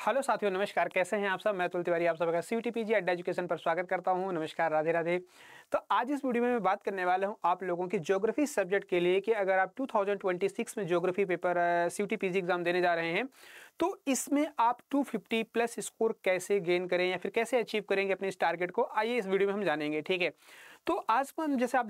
Hello साथियों, नमस्कार। कैसे हैं आप सब? मैं तुल तिवारी आप सबका CUET-PG अड्डा एजुकेशन पर स्वागत करता हूं। नमस्कार, राधे राधे। तो आज इस वीडियो में मैं बात करने वाला हूं आप लोगों की ज्योग्राफी सब्जेक्ट के लिए कि अगर आप 2026 में ज्योग्राफी पेपर CUET-PG एग्जाम देने जा रहे हैं तो इसमें आप 250 प्लस स्कोर कैसे गेन करें या फिर कैसे अचीव करेंगे अपने इस टारगेट को, आइए इस वीडियो में हम जानेंगे। ठीक है, तो आज हम जैसे आप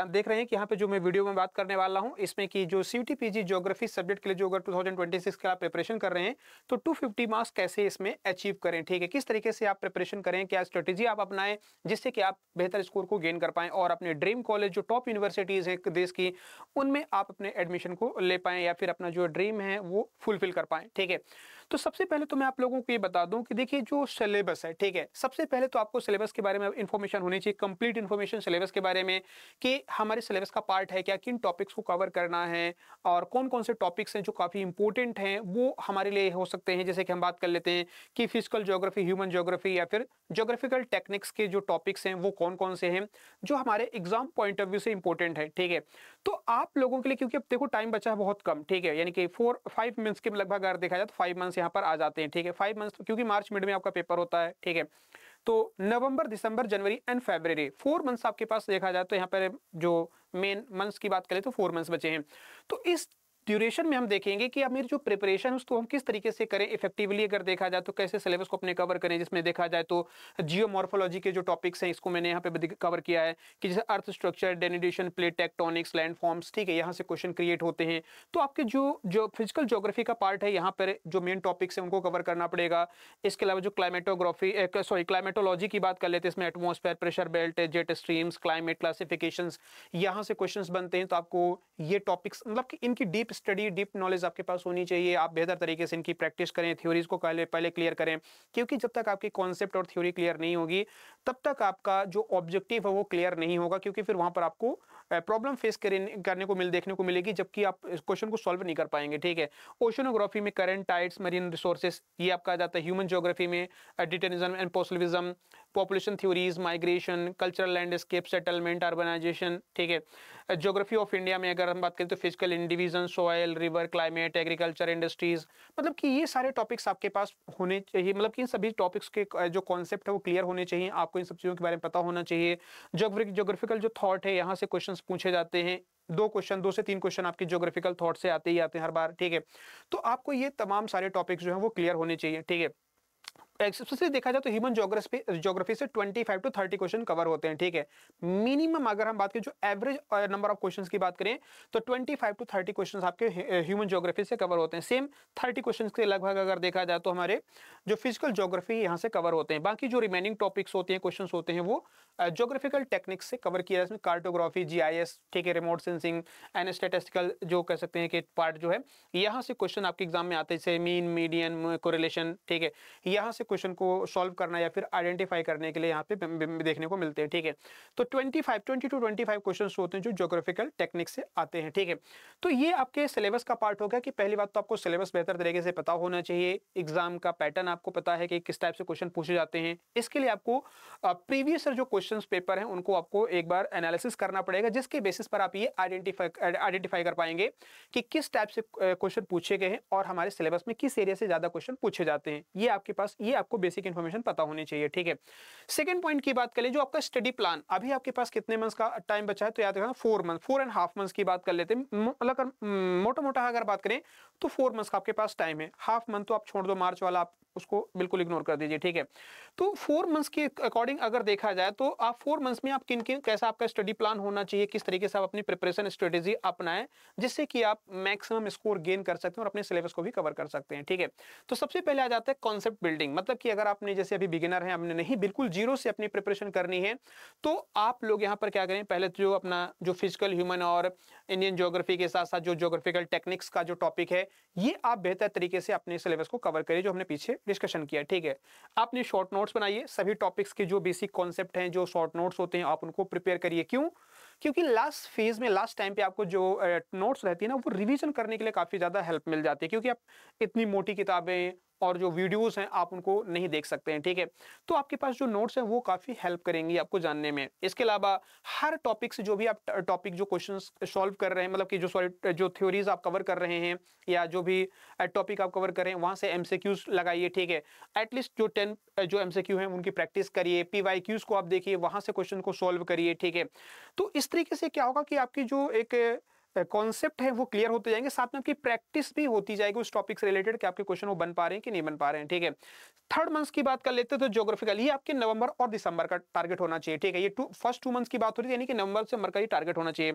देख रहे हैं कि यहाँ पे जो मैं वीडियो में बात करने वाला हूँ इसमें कि जो CUET-PG ज्योग्राफी सब्जेक्ट के लिए जो अगर 2026 का आप प्रिपरेशन कर रहे हैं तो 250 मार्क्स कैसे इसमें अचीव करें। ठीक है, किस तरीके से आप प्रिपरेशन करें, क्या स्ट्रेटेजी आप अपनाएं जिससे कि आप बेहतर स्कोर को गेन कर पाएं और अपने ड्रीम कॉलेज जो टॉप यूनिवर्सिटीज है देश की उनमें आप अपने एडमिशन को ले पाएं या फिर अपना जो ड्रीम है वो फुलफिल कर पाएं। ठीक है, तो सबसे पहले तो मैं आप लोगों को ये बता दूं कि देखिए जो सिलेबस है, ठीक है, सबसे पहले तो आपको सिलेबस के बारे में इंफॉर्मेशन होनी चाहिए, कंप्लीट इंफॉर्मेशन सिलेबस के बारे में कि हमारे सिलेबस का पार्ट है क्या, किन टॉपिक्स को कवर करना है और कौन कौन से टॉपिक्स हैं जो काफी इंपॉर्टेंट हैं वो हमारे लिए हो सकते हैं। जैसे कि हम बात कर लेते हैं कि फिजिकल ज्योग्राफी, ह्यूमन ज्योग्राफी या फिर ज्योग्राफिकल टेक्निक्स के जो टॉपिक्स हैं वो कौन कौन से हैं जो हमारे एग्जाम पॉइंट ऑफ व्यू से इंपॉर्टेंट है। ठीक है, तो आप लोगों के लिए, क्योंकि अब देखो टाइम बचा है बहुत कम, ठीक है, यानी कि 5 मंथ्स के लगभग अगर देखा जाए तो 5 मंथ्स यहाँ पर आ जाते हैं। ठीक है, 5 मंथ्स क्योंकि मार्च मिड में आपका पेपर होता है। ठीक है, तो नवंबर, दिसंबर, जनवरी एंड फरवरी 4 मंथ्स आपके पास देखा जाए तो यहाँ पर जो मेन मंथ्स की बात करें तो 4 मंथ्स बचे हैं। तो इस ड्यूरेशन में हम देखेंगे कि अब मेरी जो प्रिपरेशन है उसको हम किस तरीके से करें इफेक्टिवली। अगर देखा जाए तो कैसे सिलेबस को अपने कवर करें, जिसमें देखा जाए तो जियोमॉर्फोलॉजी के जो टॉपिक्स हैं इसको मैंने यहाँ पे कवर किया है कि जैसे earth structure, denudation, plate tectonics, landforms. ठीक है, यहाँ से क्वेश्चन क्रिएट होते हैं। तो आपके जो जो फिजिकल ज्योग्राफी का पार्ट है यहाँ पर जो मेन टॉपिक्स है उनको कवर करना पड़ेगा। इसके अलावा जो क्लाइमेटोलॉजी की बात कर लेते हैं, इसमें atmosphere, pressure belt, jet streams, climate classifications, यहाँ से क्वेश्चंस बनते हैं। तो आपको ये टॉपिक्स मतलब कि इनकी डीप स्टडी, डीप नॉलेज आपके पास होनी चाहिए। आप बेहतर तरीके से इनकी प्रैक्टिस करें, थ्योरीज को पहले क्लियर करें, क्योंकि जब तक आपकी कॉन्सेप्ट और थ्योरी क्लियर नहीं होगी तब तक आपका जो ऑब्जेक्टिव है वो क्लियर नहीं होगा, क्योंकि फिर वहां पर आपको प्रॉब्लम फेस करने को देखने को मिलेगी, जबकि आप इस क्वेश्चन को सॉल्व नहीं कर पाएंगे। ठीक है, ओशनोग्राफी में करंट टाइड्स, मरीन रिसोर्सेज ये आपका आ जाता है। ह्यूमन ज्योग्राफी में determinism and possibilism, population theories, migration, cultural landscape, settlement, urbanisation. ठीक है, ज्योग्राफी ऑफ इंडिया में अगर हम बात करें तो physical division, soil, river, climate, agriculture, industries, मतलब कि ये सारे टॉपिक्स आपके पास होने चाहिए। मतलब कि इन सभी टॉपिक्स के जो कॉन्सेप्ट है वो क्लियर होने चाहिए, आपको इन सब चीजों के बारे में पता होना चाहिए। ज्योग्राफिकल जो थॉट है यहाँ से क्वेश्चंस पूछे जाते हैं, 2 से 3 क्वेश्चन आपके ज्योग्राफिकल थॉट से आते ही आते हैं हर बार। ठीक है, तो आपको ये तमाम सारे टॉपिक्स जो है वो क्लियर होने चाहिए। ठीक है, सबसे देखा जाए तो ह्यूमन ज्योग्राफी से 25 to 30 क्वेश्चन कवर होते हैं। ठीक है, मिनिमम अगर हम बात करें जो एवरेज नंबर ऑफ क्वेश्चंस की बात करें तो 25 to 30 क्वेश्चंस आपके ह्यूमन ज्योग्राफी से कवर होते हैं। सेम 30 क्वेश्चंस के लगभग अगर देखा जाए तो हमारे जो फिजिकल ज्योग्राफी यहाँ से कवर होते हैं। बाकी जो रिमेनिंग टॉपिक्स होते हैं, क्वेश्चन होते हैं, वो ज्योग्राफिकल टेक्निक्स से कवर किया जाए, कार्टोग्राफी, GIS, ठीक है, रिमोट सेंसिंग एंड स्टैटिस्टिकल जो कह सकते हैं कि पार्ट जो है यहाँ से क्वेश्चन आपके एग्जाम में आते हैं, मीन, मीडियन, कोरिलेशन। ठीक है, यहाँ से क्वेश्चन को सॉल्व करना या फिर आइडेंटिफाई करने के लिए यहाँ पे देखने को मिलते हैं। ठीक है, तो 20 to 25 क्वेश्चंस होते हैं जो ज्योग्राफिकल टेक्निक से आते हैं। ठीक है, तो ये आपके सिलेबस का पार्ट हो गया कि पहली बात तो आपको सिलेबस बेहतर तरीके से पता होना चाहिए, एग्जाम का पैटर्न आपको पता है कि किस टाइप से क्वेश्चन पूछे जाते हैं। इसके लिए आपको प्रीवियस जो क्वेश्चंस पेपर हैं उनको आपको एक बार एनालिसिस करना पड़ेगा, जिसके बेसिस पर आप ये आइडेंटिफाई कर पाएंगे कि किस टाइप से क्वेश्चन पूछे गए हैं और हमारे सिलेबस में किस एरिया से ज्यादा क्वेश्चन पूछे जाते हैं। ये आपके पास, ये आपको बेसिक इंफॉर्मेशन पता होनी चाहिए। ठीक है, सेकंड पॉइंट की बात करें, जो आपका स्टडी प्लान, अभी आपके पास कितने मंथ्स का टाइम बचा है तो याद रखना 4.5 मंथ्स की बात कर लेते हैं। मतलब मोटा मोटा अगर बात करें तो 4 मंथ्स का आपके पास टाइम है। हाफ मंथ तो आप छोड़ दो, मार्च वाला आप उसको बिल्कुल इग्नोर कर दीजिए। ठीक है, तो 4 मंथ्स के अकॉर्डिंग अगर देखा जाए तो आप 4 मंथ्स में आप किन किन कैसा आपका स्टडी प्लान होना चाहिए, किस तरीके से आप अपनी प्रिपरेशन स्ट्रेटेजी अपनाएं जिससे कि आप मैक्सिमम स्कोर गेन कर सकते हैं और अपने सिलेबस को भी कवर कर सकते हैं। ठीक है, तो सबसे पहले आ जाता है कॉन्सेप्ट बिल्डिंग। मतलब कि अगर आपने जैसे अभी बिगिनर है, हमने नहीं बिल्कुल जीरो से अपनी प्रिपरेशन करनी है, तो आप लोग यहाँ पर क्या करें, पहले जो अपना जो फिजिकल, ह्यूमन और इंडियन ज्योग्राफी के साथ साथ जो ज्योग्राफिकल टेक्निक्स का जो टॉपिक है ये आप बेहतर तरीके से अपने सिलेबस को कवर करिए, जो हमने पीछे डिस्कशन किया। ठीक है, आपने शॉर्ट नोट्स बनाइए, सभी टॉपिक्स के जो बेसिक कॉन्सेप्ट हैं, जो शॉर्ट नोट्स होते हैं, आप उनको प्रिपेयर करिए। क्यों? क्योंकि लास्ट फेज में, लास्ट टाइम पे आपको जो नोट्स रहती है ना, वो रिवीजन करने के लिए काफी ज्यादा हेल्प मिल जाती है, क्योंकि आप इतनी मोटी किताबें और जो वीडियोस हैं आप उनको नहीं देख सकते हैं, ठीक है। तो आपके पास जो नोट्स हैं वो काफ़ी हेल्प करेंगी आपको जानने में। इसके अलावा हर टॉपिक से जो भी आप टॉपिक जो क्वेश्चंस सॉल्व कर रहे हैं, मतलब कि जो सॉरी जो थ्योरीज आप कवर कर रहे हैं या जो भी टॉपिक आप कवर कर रहे हैं वहाँ से एमसीक्यूज लगाइए, ठीक है। एटलीस्ट जो 10 जो एमसीक्यू हैं उनकी प्रैक्टिस करिए, पीवाईक्यूज को आप देखिए, वहाँ से क्वेश्चन को सॉल्व करिए, ठीक है। तो इस तरीके से क्या होगा कि आपकी जो एक कॉन्सेप्ट है वो क्लियर होते जाएंगे, साथ में आपकी प्रैक्टिस भी होती जाएगी उस टॉपिक से रिलेटेड कि आपके क्वेश्चन वो बन पा रहे हैं कि नहीं बन पा रहे हैं, ठीक है। थर्ड मंथ्स की बात कर लेते हैं तो ज्योग्राफिकल ये आपके नवंबर और दिसंबर का टारगेट होना चाहिए, ठीक है। ये फर्स्ट 2 मंथ्स की बात हो रही है, यानी कि नवंबर से दिसंबर का ही टारगेट होना चाहिए।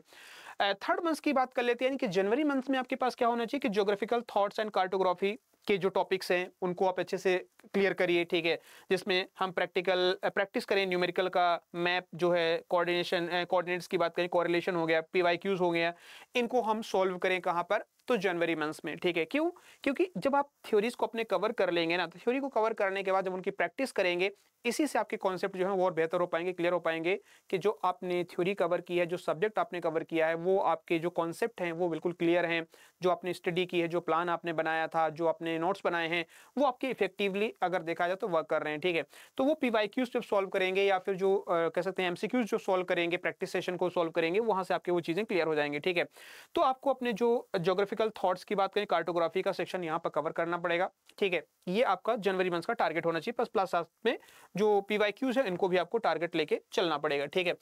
थर्ड मंथ्स की बात कर लेते हैं, यानी कि जनवरी मंथ में आपके पास क्या होना चाहिए कि ज्योग्राफिकल थॉट्स एंड कार्टोग्राफी के जो टॉपिक्स हैं उनको आप अच्छे से क्लियर करिए, ठीक है। जिसमें हम प्रैक्टिस करें न्यूमेरिकल का, मैप जो है, कोऑर्डिनेट्स की बात करें, कोरिलेशन हो गया, पीवाईक्यूज हो गया, इनको हम सॉल्व करें कहाँ पर, तो जनवरी मंथ्स में, ठीक है। क्यों? क्योंकि जब आप थ्योरीज को अपने कवर कर लेंगे ना, तो थ्योरी को कवर करने के बाद जब उनकी प्रैक्टिस करेंगे, इसी से आपके कॉन्सेप्ट जो है वो और बेहतर हो पाएंगे, क्लियर हो पाएंगे कि जो आपने थ्योरी कवर की है, जो सब्जेक्ट आपने कवर किया है, वो आपके जो कॉन्सेप्ट हैं वो बिल्कुल क्लियर हैं। जो आपने स्टडी की है, जो प्लान आपने बनाया था, जो आपने नोट्स बनाए हैं, वो आपके इफेक्टिवली अगर देखा जाए तो वर्क कर रहे हैं, ठीक है। तो वो पीवाईक्यूज जब सॉल्व करेंगे या फिर जो कह सकते हैं एमसीक्यूज जो सॉल्व करेंगे, प्रैक्टिस सेशन को सॉल्व करेंगे, वहां से आपके वो चीजें क्लियर हो जाएंगी, ठीक है। तो आपको अपने जो ज्योग्राफिकल थॉट्स की बात करें, कार्टोग्राफी का सेक्शन यहाँ पर कवर करना पड़ेगा, ठीक है। ये आपका जनवरी मंथ का टारगेट होना चाहिए, प्लस साथ में जो पीवाईक्यूज है इनको भी आपको टारगेट लेके चलना पड़ेगा, ठीक है।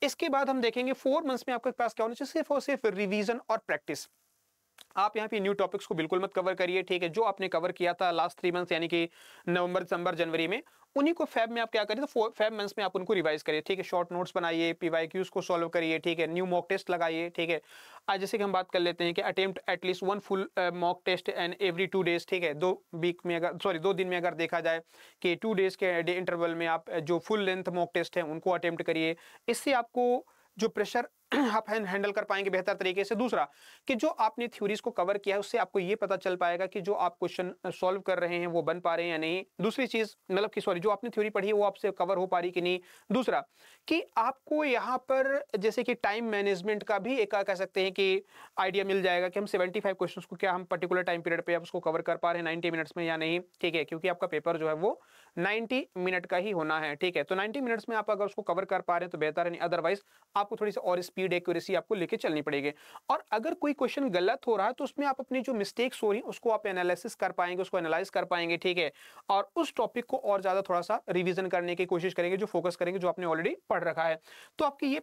इसके बाद हम देखेंगे 4 मंथ्स में आपके पास क्या होना चाहिए, सिर्फ और सिर्फ रिवीजन और प्रैक्टिस। आप यहाँ पे न्यू टॉपिक्स को बिल्कुल मत कवर करिए, ठीक है। जो आपने कवर किया था लास्ट 3 मंथ्स यानी कि नवंबर, दिसंबर, जनवरी में, उन्हीं को फेब में आप क्या करिए, तो फेब मंथ्स में आप उनको रिवाइज करिए, ठीक है। शॉर्ट नोट्स बनाइए, पीवाईक्यूज को सॉल्व करिए, ठीक है। न्यू मॉक टेस्ट लगाइए, ठीक है। आज जैसे कि हम बात कर लेते हैं कि attempt at least 1 full mock test and every 2 days, ठीक है। 2 दिन में अगर देखा जाए कि 2 डेज के डे इंटरवल में आप जो फुल लेंथ मॉक टेस्ट है उनको अटेम्प्ट करिए। इससे आपको जो प्रेशर आप हैंडल कर पाएंगे बेहतर तरीके से। दूसरा कि जो आपने थ्योरीज को कवर किया है उससे आपको ये पता चल पाएगा कि जो आप क्वेश्चन सॉल्व कर रहे हैं वो बन पा रहे हैं या नहीं। दूसरी चीज मतलब कि सॉरी जो आपने थ्योरी पढ़ी है वो आपसे कवर हो पा रही कि नहीं। दूसरा कि आपको यहाँ पर जैसे कि टाइम मैनेजमेंट का भी एक कह सकते हैं कि आइडिया मिल जाएगा कि हम 75 क्वेश्चन को क्या हम पर्टिकुलर टाइम पीरियड पे आप उसको कवर कर पा रहे हैं 90 मिनट्स में या नहीं, ठीक है। क्योंकि आपका पेपर जो है वो 90 मिनट का ही होना है, ठीक है। तो 90 मिनट्स में आप अगर उसको कवर कर पा रहे हैं तो बेहतर है, नहीं अदरवाइज आपको थोड़ी सी और स्पीड एक्यूरेसी आपको लेके चलनी पड़ेगी। और अगर कोई क्वेश्चन गलत हो रहा है तो उसमें आप अपनी जो मिस्टेक्स हो रही हैं उसको आप एनालिसिस कर पाएंगे, उसको एनालाइज कर पाएंगे, ठीक है। और उस टॉपिक को और ज्यादा थोड़ा सा रिवीजन करने की कोशिश करेंगे, जो फोकस करेंगे जो आपने ऑलरेडी पढ़ रखा है। तो आपकी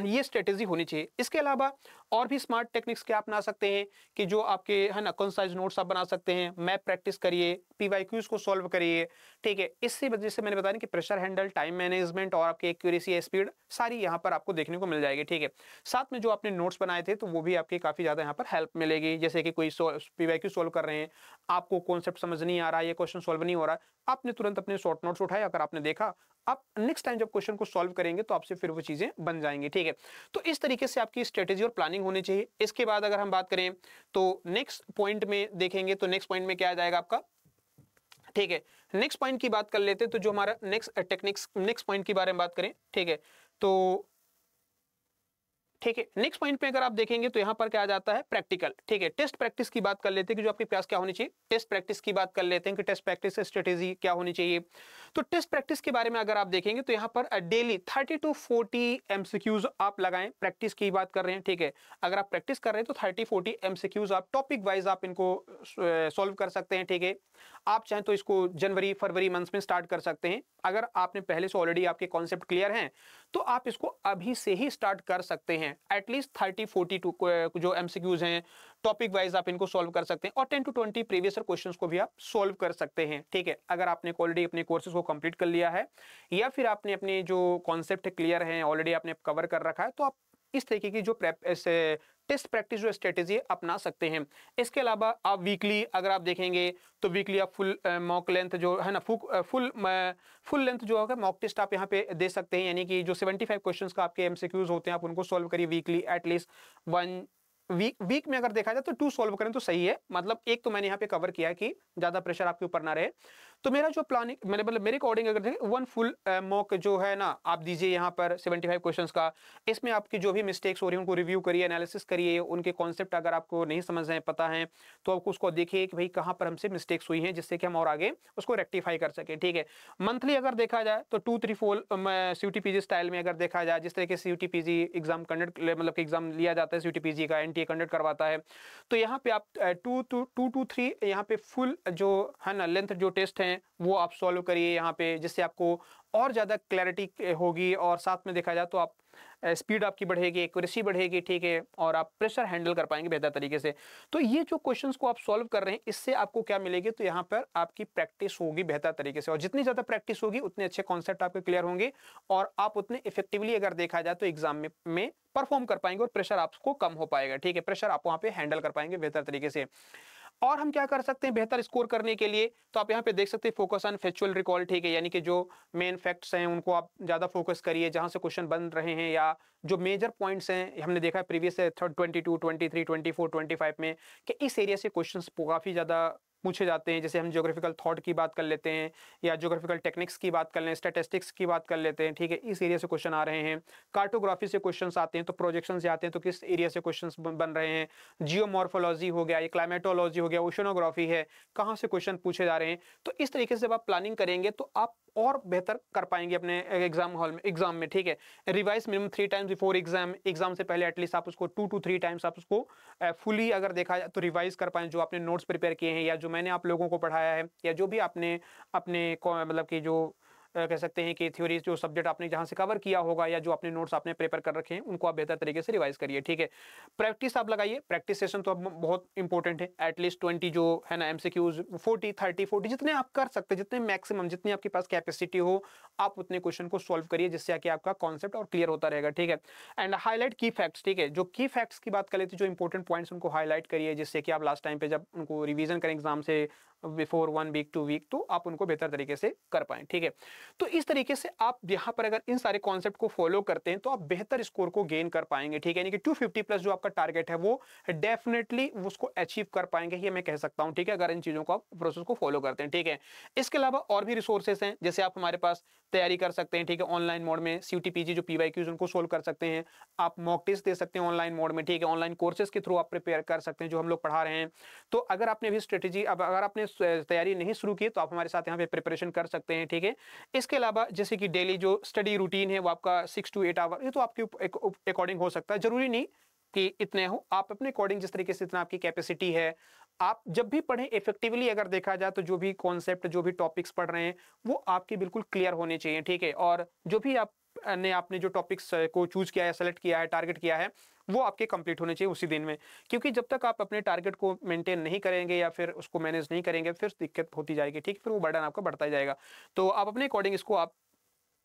ये स्ट्रेटेजी होनी चाहिए। इसके अलावा और भी स्मार्ट टेक्निक्स क्या अपना सकते हैं कि जो आपके है ना कंसाइज नोट्स आप बना सकते हैं, मैप प्रैक्टिस करिए, पीवाईक्यूज को सॉल्व करिए, ठीक है। इससे वजह से मैंने बताया कि प्रेशर हैंडल, टाइम मैनेजमेंट और आपकी एक्यूरेसी, स्पीड सारी यहाँ पर आपको देखने को मिल जाएगी, ठीक है। साथ में जो आपने नोट्स बनाए थे तो वो भी आपकी काफी ज्यादा यहाँ पर हेल्प मिलेगी। जैसे कि कोई पीवाईक्यू सॉल्व कर रहे हैं, आपको कॉन्सेप्ट समझ नहीं आ रहा है, ये क्वेश्चन सॉल्व नहीं हो रहा है, आपने तुरंत अपने शॉर्ट नोट्स उठाए, अगर आपने देखा, आप नेक्स्ट टाइम जब क्वेश्चन को सॉल्व करेंगे तो आपसे फिर वो चीजें बन जाएंगी, ठीक है। तो इस तरीके से आपकी स्ट्रेटेजी और प्लानिंग होनी चाहिए। इसके बाद अगर हम बात करें तो नेक्स्ट पॉइंट में देखेंगे तो नेक्स्ट पॉइंट में क्या आ जाएगा आपका, ठीक है। नेक्स्ट पॉइंट की बात कर लेते हैं तो जो हमारा नेक्स्ट पॉइंट के बारे में बात करें, ठीक है। तो ठीक है, नेक्स्ट पॉइंट पे अगर आप देखेंगे तो यहाँ पर क्या आ जाता है, प्रैक्टिकल, ठीक है। टेस्ट प्रैक्टिस की बात कर लेते हैं कि जो आपके पास क्या होनी चाहिए, टेस्ट प्रैक्टिस की बात कर लेते हैं कि टेस्ट प्रैक्टिस स्ट्रेटेजी क्या होनी चाहिए। तो टेस्ट प्रैक्टिस के बारे में अगर आप देखेंगे तो यहाँ पर डेली 30 to 40 एमसीक्यूज आप लगाएं, प्रैक्टिस की बात कर रहे हैं, ठीक है। अगर आप प्रैक्टिस कर रहे हैं तो 30-40 एमसीक्यूज आप टॉपिक वाइज आप इनको सॉल्व कर सकते हैं, ठीक है। आप चाहें तो इसको जनवरी फरवरी मंथ्स में स्टार्ट कर सकते हैं। अगर आपने पहले से ऑलरेडी आपके कॉन्सेप्ट क्लियर हैं तो आप इसको अभी से ही स्टार्ट कर सकते हैं। एटलीस्ट 30-42 जो एमसीक्यूज हैं टॉपिक वाइज आप इनको सॉल्व कर सकते हैं और 10 to 20 प्रीवियस क्वेश्चंस को भी आप सॉल्व कर सकते हैं, ठीक है। अगर आपने ऑलरेडी अपने कोर्सेज को कंप्लीट कर लिया है या फिर आपने अपने जो कॉन्सेप्ट क्लियर हैं ऑलरेडी आपने कवर कर रखा है तो आप इस तरीके की जो टेस्ट प्रैक्टिस जो स्ट्रेटेजी अपना सकते हैं। इसके अलावा आप वीकली अगर आप देखेंगे तो वीकली आप फुल मॉक लेंथ जो है ना फुल लेंथ जो होगा मॉक टेस्ट आप यहाँ पे दे सकते हैं। यानी कि जो 75 क्वेश्चंस का आपके एमसीक्यूज होते हैं आप उनको सॉल्व करिए वीकली, एटलीस्ट 1 वीक में अगर देखा जाए तो 2 सॉल्व करें तो सही है। मतलब एक तो मैंने यहाँ पे कवर किया कि ज्यादा प्रेशर आपके ऊपर ना रहे। तो मेरा जो प्लानिंग मतलब मेरे अकॉर्डिंग अगर देखें, वन फुल मॉक जो है ना आप दीजिए यहाँ पर 75 क्वेश्चंस का। इसमें आपकी जो भी मिस्टेक्स हो रही है उनको रिव्यू करिए, एनालिसिस करिए, उनके कॉन्सेप्ट अगर आपको नहीं समझ रहे हैं, पता है, तो आप उसको देखिए कि भाई कहाँ पर हमसे मिस्टेक्स हुई हैं, जिससे कि हम और आगे उसको रेक्टिफाई कर सकें। ठीक है, मंथली अगर देखा जाए तो 2-3-4 CUTPG स्टाइल में अगर देखा जाए, जिस तरह के CUTPG एग्जाम कंडक्ट मतलब कि एग्जाम लिया जाता है, CUTPG का NTA कंडक्ट करवाता है, तो यहाँ पे आप 2 to 3 यहाँ पे फुल जो है ना लेंथ जो टेस्ट हैं वो आप सॉल्व करिए यहाँ पे, जिससे आपको और ज़्यादा क्लैरिटी होगी और साथ में देखा जाए तो आप स्पीड आपकी बढ़ेगी, एक्यूरेसी बढ़ेगी। ठीक है, और आप प्रेशर हैंडल कर पाएंगे बेहतर तरीके से। तो ये जो क्वेश्चंस को आप सॉल्व कर रहे हैं, इससे आपको क्या मिलेगी, तो यहाँ पर आपकी प्रैक्टिस होगी बेहतर तरीके से, और जितनी ज़्यादा प्रैक्टिस होगी उतने अच्छे कॉन्सेप्ट आपके क्लियर होंगे और आप उतने इफेक्टिवली अगर देखा जाए तो एग्जाम में परफॉर्म कर पाएंगे और प्रेशर आपको कम हो पाएगा। ठीक है, प्रेशर आप वहाँ पे हैंडल कर पाएंगे बेहतर तरीके से। और हम क्या कर सकते हैं बेहतर स्कोर करने के लिए, तो आप यहाँ पे देख सकते हैं फोकस ऑन फैक्चुअल रिकॉल। ठीक है, यानी कि जो मेन फैक्ट्स हैं उनको आप ज्यादा फोकस करिए, जहां से क्वेश्चन बन रहे हैं या जो मेजर पॉइंट्स हैं, हमने देखा है प्रीवियस 22, 23, 24, 25 में कि इस एरिया से क्वेश्चंस काफी ज्यादा पूछे जाते हैं। जैसे हम ज्योग्राफिकल थॉट की बात कर लेते हैं या ज्योग्राफिकल टेक्निक्स की बात कर लें, स्टैटिस्टिक्स की बात कर लेते हैं। ठीक है, इस एरिया से क्वेश्चन आ रहे हैं। कार्टोग्राफी से क्वेश्चंस आते हैं, तो प्रोजेक्शन से आते हैं, तो किस एरिया से क्वेश्चंस बन रहे हैं। जियोमॉर्फोलॉजी हो गया, ये क्लाइमेटोलॉजी हो गया, ओशनोग्राफी है, कहाँ से क्वेश्चन पूछे जा रहे हैं। तो इस तरीके से जब आप प्लानिंग करेंगे तो आप और बेहतर कर पाएंगे अपने एग्जाम हॉल में, एग्जाम में। ठीक है, revise minimum 3 times before exam, exam से पहले एटलीस्ट आप उसको 2 to 3 टाइम्स आप उसको फुली अगर देखा जाए तो रिवाइज कर पाएं, जो आपने नोट्स प्रिपेयर किए हैं या जो मैंने आप लोगों को पढ़ाया है या जो भी आपने अपने मतलब कि जो कह सकते हैं कि थ्योरी जो सब्जेक्ट आपने जहां से कवर किया होगा या जो अपने नोट्स आपने प्रिपेयर कर रखे हैं उनको आप बेहतर तरीके से रिवाइज करिए। ठीक है, प्रैक्टिस आप लगाइए, प्रैक्टिस सेशन तो अब बहुत इंपॉर्टेंट है। एटलीस्ट 20 जो है ना MCQs 40 30 40 जितने आप कर सकते हैं, जितने मैक्सिमम जितनी आपके पास कैपेसिटी हो, आप उतने क्वेश्चन को सॉल्व करिए, जिससे कि आपका कॉन्सेप्ट और क्लियर होता रहेगा। ठीक है, एंड हाईलाइट की फैक्ट्स। ठीक है, जो की फैक्ट्स की बात कर लेते हैं, जो इंपॉर्टेंट पॉइंट्स उनको हाईलाइट करिए, जिससे कि आप लास्ट टाइम पे जब उनको रिवीजन करें एग्जाम से बिफोर 1 वीक 2 वीक, तो आप उनको बेहतर तरीके से कर पाएं। ठीक है, तो इस तरीके से आप यहाँ पर अगर इन सारे कॉन्सेप्ट को फॉलो करते हैं तो आप बेहतर स्कोर को गेन कर पाएंगे। ठीक है, यानी कि 250 प्लस जो आपका टारगेट है वो डेफिनेटली उसको अचीव कर पाएंगे, ये मैं कह सकता हूँ। ठीक है, अगर इन चीजों को आप प्रोसेस को फॉलो करते हैं। ठीक है, इसके अलावा और भी रिसोर्सेस हैं, जैसे आप हमारे पास तैयारी कर सकते हैं। ठीक है, ऑनलाइन मोड में CUTPG जो PYQs उनको सोल्व कर सकते हैं, आप मॉक टेस्ट दे सकते हैं ऑनलाइन मोड में। ठीक है, ऑनलाइन कोर्सेज के थ्रू आप प्रिपेयर कर सकते हैं जो हम लोग पढ़ा रहे हैं। तो अगर आपने भी स्ट्रेटेजी, अब अगर आपने तैयारी नहीं शुरू की तो आप हमारे साथ यहाँ पे प्रिपरेशन कर सकते हैं। ठीक है, इसके अलावा जैसे कि डेली जो स्टडी रूटीन है वो आपका 6 to 8 आवर, ये तो आपके अकॉर्डिंग हो सकता है, जरूरी नहीं कि इतने हो, आप अपने अकॉर्डिंग जिस तरीके से इतना आपकी कैपेसिटी है, आप जब भी पढ़ें इफेक्टिवली अगर देखा जाए तो जो भी कॉन्सेप्ट जो भी टॉपिक्स पढ़ रहे हैं वो आपके बिल्कुल क्लियर होने चाहिए। ठीक है, और जो भी आपने जो टॉपिक्स को चूज किया है, सेलेक्ट किया है, टारगेट किया है, वो आपके कंप्लीट होने चाहिए उसी दिन में। क्योंकि जब तक आप अपने टारगेट को मेंटेन नहीं करेंगे या फिर उसको मैनेज नहीं करेंगे, फिर दिक्कत होती जाएगी। ठीक, फिर वो बर्डन आपका बढ़ता ही जाएगा। तो आप अपने अकॉर्डिंग इसको आप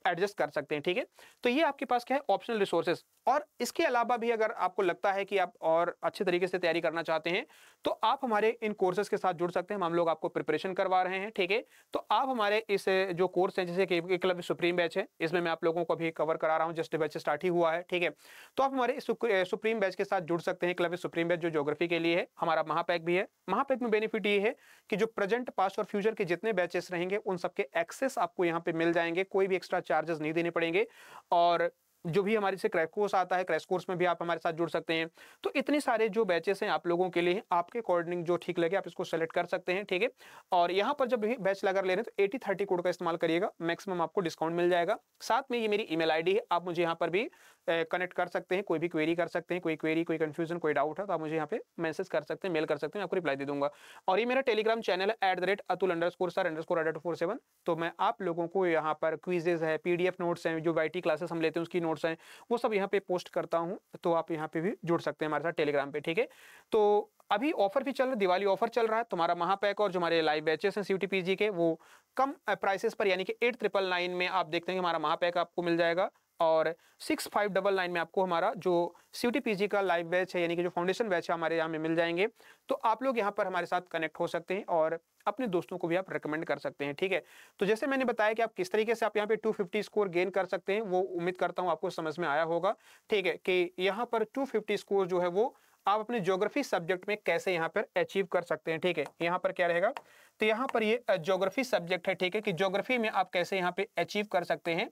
एडजस्ट कर सकते हैं। ठीक है, तो ये आपके पास क्या है, ऑप्शनल रिसोर्सेज। और इसके अलावा भी अगर आपको लगता है कि आप और अच्छे तरीके से तैयारी करना चाहते हैं तो आप हमारे इन कोर्सेज के साथ जुड़ सकते हैं। हम लोग आपको प्रिपरेशन करवा रहे हैं। ठीक है, तो आप हमारे इस जो कोर्स है, जैसे कि एकलव्य सुप्रीम बैच है, इसमें मैं आप लोगों को अभी कवर करा रहा हूँ, जस्ट बैच स्टार्ट ही हुआ है। ठीक है, तो आप हमारे सुप्रीम बैच के साथ जुड़ सकते हैं। एकलव्य सुप्रीम बैच जो ज्योग्राफी के लिए है, हमारा महापैक भी है। महापैक में बेनिफिट ये है कि जो प्रेजेंट पास्ट और फ्यूचर के जितने बैचेस रहेंगे उन सबके एक्सेस आपको यहाँ पे मिल जाएंगे, कोई भी एक्स्ट्रा चार्जेस नहीं देने पड़ेंगे। और जो भी हमारे से क्रैश कोर्स आता है, क्रैश कोर्स में भी आप हमारे साथ जुड़ सकते हैं। तो इतने सारे जो बैचेस हैं आप लोगों के लिए, आपके अकॉर्डिंग जो ठीक लगे आप इसको सेलेक्ट कर सकते हैं। ठीक है, और यहाँ पर जब भी बैच लगा ले रहे हैं तो 80-30 कोड का इस्तेमाल करिएगा, मैक्सिमम आपको डिस्काउंट मिल जाएगा। साथ में ये मेरी ईमेल आईडी है, आप मुझे यहाँ पर भी कनेक्ट कर सकते हैं, कोई भी क्वेरी कर सकते हैं, कोई क्वेरी, कोई कंफ्यूजन, कोई डाउट है तो आप मुझे यहाँ पे मैसेज कर सकते हैं, मेल कर सकते हैं, मैं आपको रिप्लाई दे दूंगा। और ये मेरा टेलीग्राम चैनल है @atul_sir_adda24 तो मैं आप लोगों को यहाँ पर क्विजेज है, PDF नोट्स हैं, जो YT क्लासेस हम लेते हैं उसकी नोट्स हैं, वो सब यहाँ पे पोस्ट करता हूँ। तो आप यहाँ पे भी जुड़ सकते हैं हमारे साथ टेलीग्राम पे। ठीक है, तो अभी ऑफर भी चल रहा है, दिवाली ऑफर चल रहा है। तुम्हारा महापैक और जो हमारे लाइव बैचेस हैं CUTPG के, वो कम प्राइसेस पर, यानी कि 8999 में आप देखते हैं हमारा महापैक आपको मिल जाएगा, और 6599 में आपको हमारा जो CUTPG का लाइव बैच है, यानी कि जो फाउंडेशन बैच है, हमारे यहाँ में मिल जाएंगे। तो आप लोग यहाँ पर हमारे साथ कनेक्ट हो सकते हैं और अपने दोस्तों को भी आप रिकमेंड कर सकते हैं। ठीक है, तो जैसे मैंने बताया कि आप किस तरीके से आप यहाँ पे 250 स्कोर गेन कर सकते हैं, वो उम्मीद करता हूँ आपको समझ में आया होगा। ठीक है, कि यहाँ पर 250 स्कोर जो है वो आप अपने ज्योग्राफी सब्जेक्ट में कैसे यहाँ पर अचीव कर सकते हैं। ठीक है, यहाँ पर क्या रहेगा, तो यहाँ पर ये ज्योग्राफी सब्जेक्ट है। ठीक है, कि ज्योग्राफी में आप कैसे यहाँ पे अचीव कर सकते हैं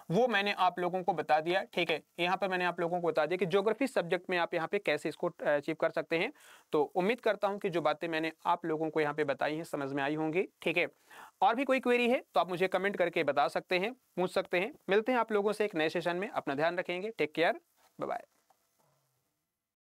वो मैंने आप लोगों को बता दिया। ठीक है, यहाँ पर मैंने आप लोगों को बता दिया कि ज्योग्राफी सब्जेक्ट में आप यहाँ पे कैसे इसको अचीव कर सकते हैं। तो उम्मीद करता हूँ कि जो बातें मैंने आप लोगों को यहाँ पे बताई हैं समझ में आई होंगी। ठीक है, और भी कोई क्वेरी है तो आप मुझे कमेंट करके बता सकते हैं, पूछ सकते हैं। मिलते हैं आप लोगों से एक नए सेशन में। अपना ध्यान रखेंगे। Take care, bye bye.